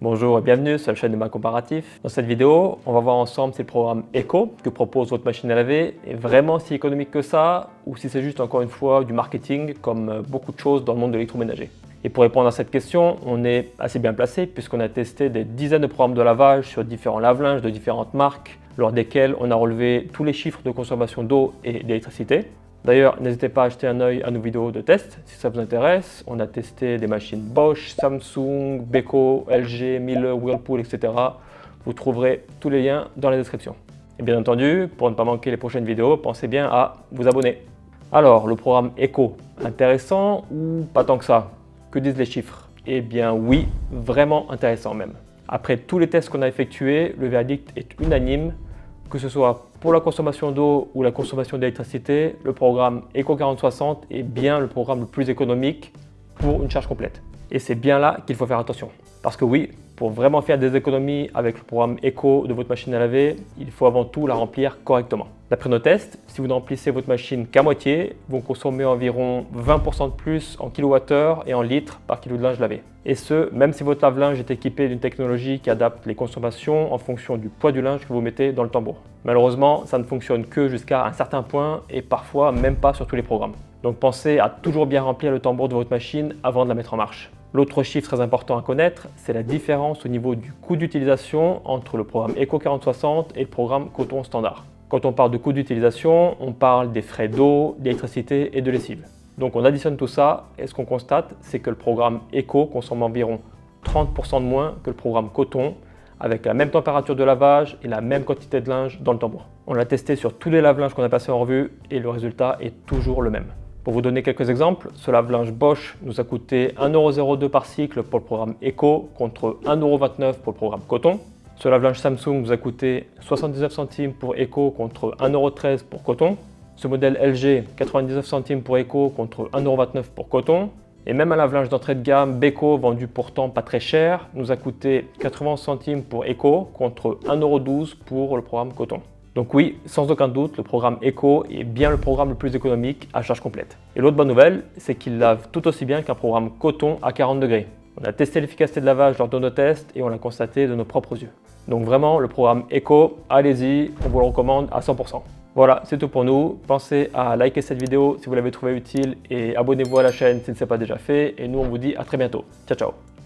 Bonjour et bienvenue sur la chaîne de Ma Comparatif. Dans cette vidéo, on va voir ensemble si le programme Eco que propose votre machine à laver est vraiment si économique que ça ou si c'est juste encore une fois du marketing comme beaucoup de choses dans le monde de l'électroménager. Et pour répondre à cette question, on est assez bien placé puisqu'on a testé des dizaines de programmes de lavage sur différents lave-linges de différentes marques lors desquels on a relevé tous les chiffres de consommation d'eau et d'électricité. D'ailleurs, n'hésitez pas à jeter un œil à nos vidéos de test si ça vous intéresse. On a testé des machines Bosch, Samsung, Beko, LG, Miele, Whirlpool, etc. Vous trouverez tous les liens dans la description. Et bien entendu, pour ne pas manquer les prochaines vidéos, pensez bien à vous abonner. Alors, le programme Eco, intéressant ou pas tant que ça? Que disent les chiffres? Eh bien oui, vraiment intéressant même. Après tous les tests qu'on a effectués, le verdict est unanime. Que ce soit pour la consommation d'eau ou la consommation d'électricité, le programme Eco 4060 est bien le programme le plus économique pour une charge complète. Et c'est bien là qu'il faut faire attention. Parce que oui, pour vraiment faire des économies avec le programme Eco de votre machine à laver, il faut avant tout la remplir correctement. D'après nos tests, si vous n'emplissez votre machine qu'à moitié, vous consommez environ 20% de plus en kWh et en litres par kilo de linge lavé. Et ce, même si votre lave-linge est équipé d'une technologie qui adapte les consommations en fonction du poids du linge que vous mettez dans le tambour. Malheureusement, ça ne fonctionne que jusqu'à un certain point et parfois même pas sur tous les programmes. Donc pensez à toujours bien remplir le tambour de votre machine avant de la mettre en marche. L'autre chiffre très important à connaître, c'est la différence au niveau du coût d'utilisation entre le programme Eco 4060 et le programme Coton standard. Quand on parle de coût d'utilisation, on parle des frais d'eau, d'électricité et de lessive. Donc on additionne tout ça et ce qu'on constate, c'est que le programme Eco consomme environ 30% de moins que le programme Coton avec la même température de lavage et la même quantité de linge dans le tambour. On l'a testé sur tous les lave-linges qu'on a passés en revue et le résultat est toujours le même. Pour vous donner quelques exemples, ce lave-linge Bosch nous a coûté 1,02 € par cycle pour le programme Eco contre 1,29 € pour le programme Coton. Ce lave-linge Samsung nous a coûté 79 centimes pour Eco contre 1,13 € pour Coton. Ce modèle LG, 99 centimes pour Eco contre 1,29 € pour Coton. Et même un lave-linge d'entrée de gamme Beko vendu pourtant pas très cher nous a coûté 80 centimes pour Eco contre 1,12 € pour le programme Coton. Donc oui, sans aucun doute, le programme Eco est bien le programme le plus économique à charge complète. Et l'autre bonne nouvelle, c'est qu'il lave tout aussi bien qu'un programme Coton à 40 degrés. On a testé l'efficacité de lavage lors de nos tests et on l'a constaté de nos propres yeux. Donc vraiment, le programme Eco, allez-y, on vous le recommande à 100%. Voilà, c'est tout pour nous. Pensez à liker cette vidéo si vous l'avez trouvée utile et abonnez-vous à la chaîne si ce n'est pas déjà fait. Et nous, on vous dit à très bientôt. Ciao, ciao!